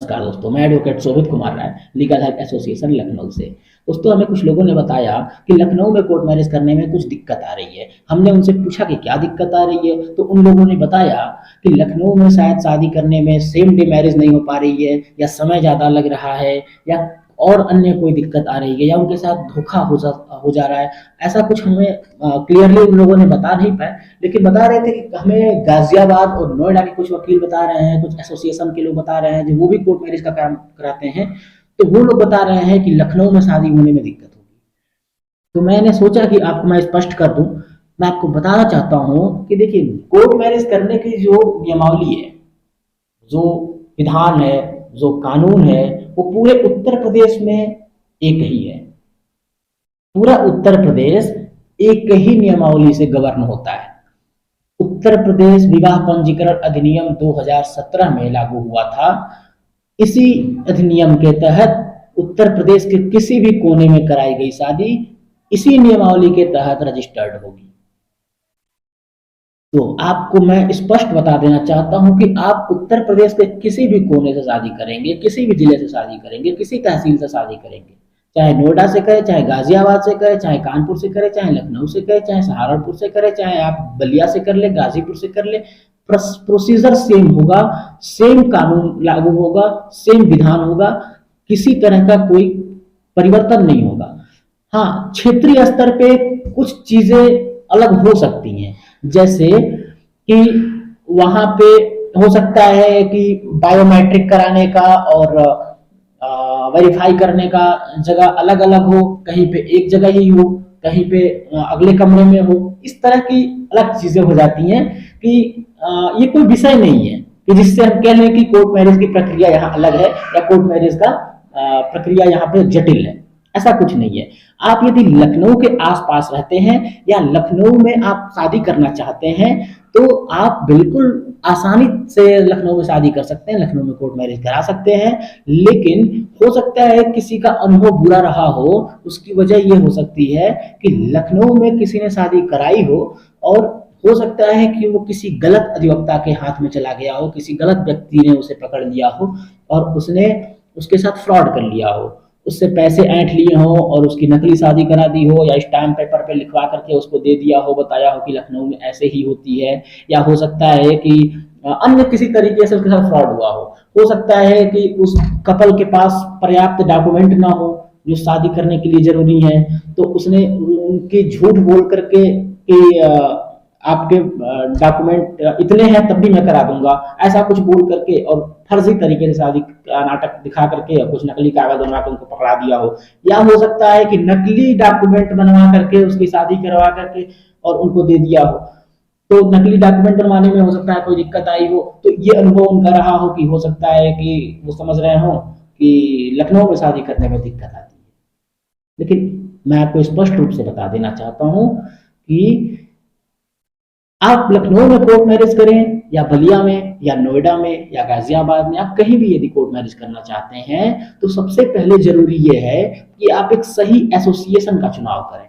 नमस्कार दोस्तों, मैं एडवोकेट शोभित Kumar Rai, legal help association Lucknow से। दोस्तों, हमें कुछ लोगों ने बताया कि लखनऊ में कोर्ट मैरिज करने में कुछ दिक्कत आ रही है। हमने उनसे पूछा कि क्या दिक्कत आ रही है, तो उन लोगों ने बताया कि लखनऊ में शायद शादी करने में सेम डे मैरिज नहीं हो पा रही है, या समय ज़्यादा लग रहा है, या और अन्य कोई दिक्कत आ रही है, या उनके साथ धोखा हो जा रहा है। ऐसा कुछ हमें क्लियरली उन लोगों ने बता नहीं पाए, लेकिन बता रहे थे कि हमें गाजियाबाद और नोएडा के कुछ वकील बता रहे हैं, कुछ एसोसिएशन के लोग बता रहे हैं जो वो भी कोर्ट मैरिज का काम कराते हैं, तो वो लोग बता रहे हैं कि लखनऊ में शादी होने में दिक्कत होगी। तो मैंने सोचा कि आपको मैं स्पष्ट कर दूं। मैं आपको बताना चाहता हूं कि देखिए, कोर्ट मैरिज करने की जो नियमावली है, जो विधान है, जो कानून है, वो पूरे उत्तर प्रदेश में एक ही है। पूरा उत्तर प्रदेश एक ही नियमावली से गवर्न होता है। उत्तर प्रदेश विवाह पंजीकरण अधिनियम 2017 में लागू हुआ था। इसी अधिनियम के तहत उत्तर प्रदेश के किसी भी कोने में कराई गई शादी इसी नियमावली के तहत रजिस्टर्ड होगी। तो आपको मैं स्पष्ट बता देना चाहता हूं कि आप उत्तर प्रदेश के किसी भी कोने से शादी करेंगे, किसी भी जिले से शादी करेंगे, किसी तहसील से शादी करेंगे, चाहे नोएडा से करें, चाहे गाजियाबाद से करें, चाहे कानपुर से करें, चाहे लखनऊ से करें, चाहे सहारनपुर से करें, चाहे आप बलिया से कर ले, गाजीपुर से कर ले, प्रोसीजर सेम होगा, सेम कानून लागू होगा, सेम विधान होगा, किसी तरह का कोई परिवर्तन नहीं होगा। हाँ, क्षेत्रीय स्तर पे कुछ चीजें अलग हो सकती हैं, जैसे कि वहां पे हो सकता है कि बायोमेट्रिक कराने का और वेरीफाई करने का जगह अलग अलग हो, कहीं पे एक जगह ही हो, कहीं पे अगले कमरे में हो। इस तरह की अलग चीजें हो जाती हैं कि ये कोई विषय नहीं है कि जिससे हम कह लें कि कोर्ट मैरिज की प्रक्रिया यहाँ अलग है या कोर्ट मैरिज का प्रक्रिया यहाँ पे जटिल है। ऐसा कुछ नहीं है। आप यदि लखनऊ के आसपास रहते हैं या लखनऊ में आप शादी करना चाहते हैं, तो आप बिल्कुल आसानी से लखनऊ में शादी कर सकते हैं, लखनऊ में कोर्ट मैरिज करा सकते हैं। लेकिन हो सकता है किसी का अनुभव बुरा रहा हो, उसकी वजह यह हो सकती है कि लखनऊ में किसी ने शादी कराई हो और हो सकता है कि वो किसी गलत अधिवक्ता के हाथ में चला गया हो, किसी गलत व्यक्ति ने उसे पकड़ लिया हो और उसने उसके साथ फ्रॉड कर लिया हो, उससे पैसे ऐंठ लिए हो और उसकी नकली शादी करा दी हो, या स्टैम्प पेपर पे लिखवा करके उसको दे दिया हो, बताया हो कि लखनऊ में ऐसे ही होती है। या हो सकता है कि अन्य किसी तरीके से उसके साथ फ्रॉड हुआ हो सकता है कि उस कपल के पास पर्याप्त डॉक्यूमेंट ना हो जो शादी करने के लिए जरूरी है, तो उसने उनकी झूठ बोल करके कि आपके डॉक्यूमेंट इतने हैं तब भी मैं करा दूंगा, ऐसा कुछ बोल करके और फर्जी तरीके से शादी का नाटक दिखा करके कुछ नकली कागज बनवा के उनको पकड़ा दिया हो। या हो सकता है कि नकली डॉक्यूमेंट बनवा करके उसकी शादी करवा करके और उनको दे दिया हो। तो नकली डॉक्यूमेंट बनवाने में हो सकता है कोई दिक्कत आई हो, तो ये अनुभव उनका रहा हो कि हो सकता है कि वो समझ रहे हो कि लखनऊ में शादी करने में दिक्कत आती है। लेकिन मैं आपको स्पष्ट रूप से बता देना चाहता हूं कि आप लखनऊ में कोर्ट मैरिज करें या बलिया में या नोएडा में या गाजियाबाद में, आप कहीं भी यदि कोर्ट मैरिज करना चाहते हैं, तो सबसे पहले जरूरी यह है कि आप एक सही एसोसिएशन का चुनाव करें,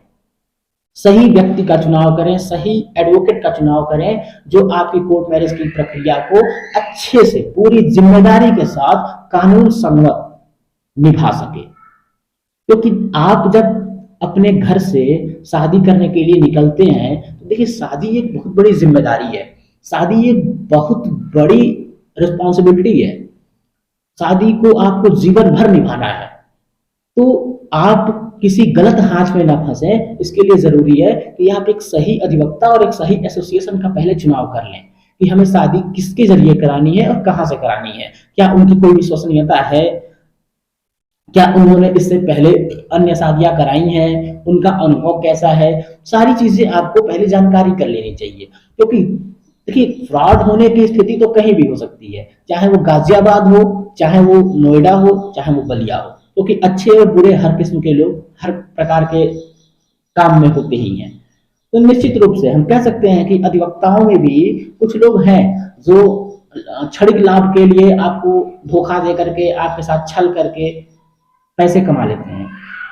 सही व्यक्ति का चुनाव करें, सही एडवोकेट का चुनाव करें जो आपकी कोर्ट मैरिज की प्रक्रिया को अच्छे से पूरी जिम्मेदारी के साथ कानून सम्मत निभा सके। क्योंकि आप जब अपने घर से शादी करने के लिए निकलते हैं, तो देखिए, शादी एक बहुत बड़ी जिम्मेदारी है, शादी एक बहुत बड़ी रिस्पॉन्सिबिलिटी है, शादी को आपको जीवन भर निभाना है। तो आप किसी गलत हाथ में ना फंसे, इसके लिए जरूरी है कि आप एक सही अधिवक्ता और एक सही एसोसिएशन का पहले चुनाव कर लें कि हमें शादी किसके जरिए करानी है और कहां से करानी है, क्या उनकी कोई विश्वसनीयता है, क्या उन्होंने इससे पहले अन्य शादियां कराई हैं, उनका अनुभव कैसा है। सारी चीजें आपको पहले जानकारी कर लेनी चाहिए, क्योंकि देखिए, फ्रॉड होने की स्थिति तो कहीं भी हो सकती है, चाहे वो गाजियाबाद हो, चाहे वो नोएडा हो, चाहे वो बलिया हो, क्योंकि अच्छे और बुरे हर किस्म के लोग हर प्रकार के काम में होते ही हैं। तो निश्चित रूप से हम कह सकते हैं कि अधिवक्ताओं में भी कुछ लोग हैं जो क्षणिक लाभ के लिए आपको धोखा दे करके, आपके साथ छल करके पैसे कमा लेते हैं,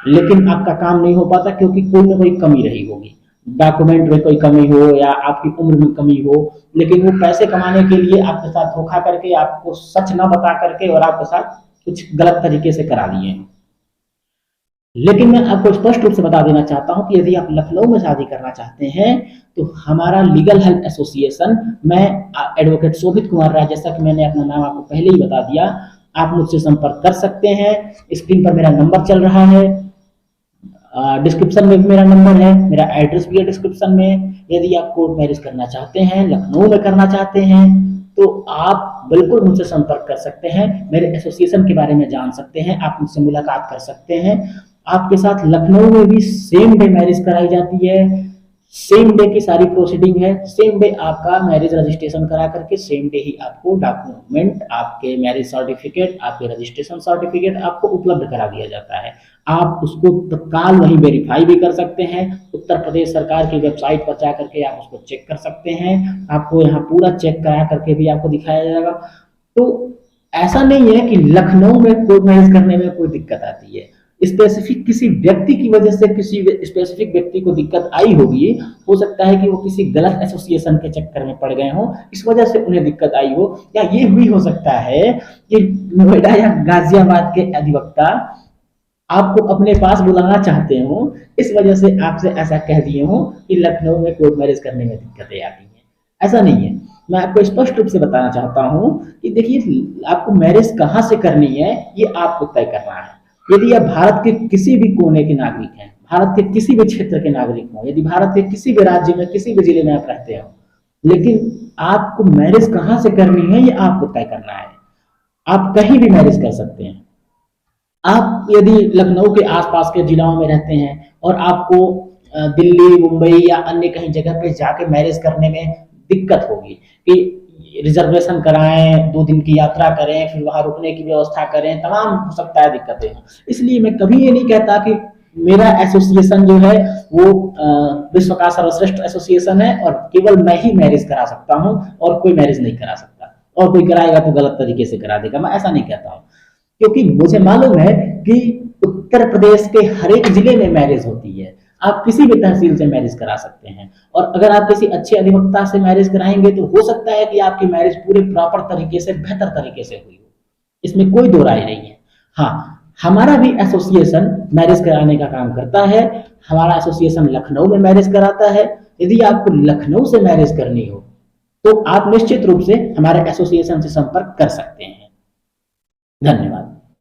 लेकिन आपका काम नहीं हो पाता क्योंकि कोई ना कोई कमी रही होगी। डॉक्यूमेंट में कोई कमी हो या आपकी उम्र में कमी हो, लेकिन वो पैसे कमाने के लिए आपके साथ धोखा करके, आपको सच न बता करके और आपके साथ कुछ गलत तरीके से करा दिए हैं। लेकिन मैं आपको स्पष्ट रूप से बता देना चाहता हूं कि यदि आप लखनऊ में शादी करना चाहते हैं तो हमारा लीगल हेल्प एसोसिएशन, मैं एडवोकेट शोभित कुमार राय, जैसा कि मैंने अपना नाम आपको पहले ही बता दिया, आप मुझसे संपर्क कर सकते हैं। स्क्रीन पर मेरा नंबर चल रहा है, डिस्क्रिप्शन में भी मेरा नंबर है, मेरा एड्रेस भी है डिस्क्रिप्शन में। यदि आप कोर्ट मैरिज करना चाहते हैं, लखनऊ में करना चाहते हैं, तो आप बिल्कुल मुझसे संपर्क कर सकते हैं, मेरे एसोसिएशन के बारे में जान सकते हैं, आप मुझसे मुलाकात कर सकते हैं। आपके साथ लखनऊ में भी सेम डे मैरिज कराई जाती है, सेम डे की सारी प्रोसीडिंग है, सेम डे आपका मैरिज रजिस्ट्रेशन करा करके सेम डे ही आपको डॉक्यूमेंट, आपके मैरिज सर्टिफिकेट, आपके रजिस्ट्रेशन सर्टिफिकेट आपको उपलब्ध करा दिया जाता है। आप उसको तत्काल वहीं वेरीफाई भी कर सकते हैं, उत्तर प्रदेश सरकार की वेबसाइट पर जा करके आप उसको चेक कर सकते हैं, आपको यहाँ पूरा चेक करा करके भी आपको दिखाया जाएगा। तो ऐसा नहीं है कि लखनऊ में कोर्ट मैरिज करने में कोई दिक्कत आती है, स्पेसिफिक किसी व्यक्ति की वजह से किसी स्पेसिफिक व्यक्ति को दिक्कत आई होगी, हो सकता है कि वो किसी गलत एसोसिएशन के चक्कर में पड़ गए हों, इस वजह से उन्हें दिक्कत आई हो, या ये भी हो सकता है कि नोएडा या गाजियाबाद के अधिवक्ता आपको अपने पास बुलाना चाहते हो, इस वजह से आपसे ऐसा कह दिए हो कि लखनऊ में कोर्ट मैरिज करने में दिक्कतें आती हैं। ऐसा नहीं है, मैं आपको स्पष्ट रूप से बताना चाहता हूं कि देखिए, आपको मैरिज कहां से करनी है ये आपको तय करना है। यदि आप भारत के किसी भी कोने के नागरिक हैं, भारत के किसी भी क्षेत्र के नागरिक हो, यदि भारत के किसी भी राज्य में किसी भी जिले में आप रहते हो, लेकिन आपको मैरिज कहां से करनी है ये आपको तय करना है। आप कहीं भी मैरिज कर सकते हैं। आप यदि लखनऊ के आसपास के जिलों में रहते हैं और आपको दिल्ली, मुंबई या अन्य कहीं जगह पे जाके मैरिज करने में दिक्कत होगी कि रिजर्वेशन कराएं, 2 दिन की यात्रा करें, फिर वहां रुकने की व्यवस्था करें, तमाम हो सकता है दिक्कतें हों। इसलिए मैं कभी ये नहीं कहता कि मेरा एसोसिएशन जो है वो विश्व का सर्वश्रेष्ठ एसोसिएशन है और केवल मैं ही मैरिज करा सकता हूं और कोई मैरिज नहीं करा सकता, और कोई कराएगा तो गलत तरीके से करा देगा। मैं ऐसा नहीं कहता हूं, क्योंकि मुझे मालूम है कि उत्तर प्रदेश के हर एक जिले में मैरिज होती है। आप किसी भी तहसील से मैरिज करा सकते हैं, और अगर आप किसी अच्छे अधिवक्ता से मैरिज कराएंगे तो हो सकता है कि आपकी मैरिज पूरे प्रॉपर तरीके से, बेहतर तरीके से हुई हो, इसमें कोई दो राय नहीं है। हाँ, हमारा भी एसोसिएशन मैरिज कराने का काम करता है। हमारा एसोसिएशन लखनऊ में मैरिज कराता है। यदि आपको लखनऊ से मैरिज करनी हो तो आप निश्चित रूप से हमारे एसोसिएशन से संपर्क कर सकते हैं। धन्यवाद।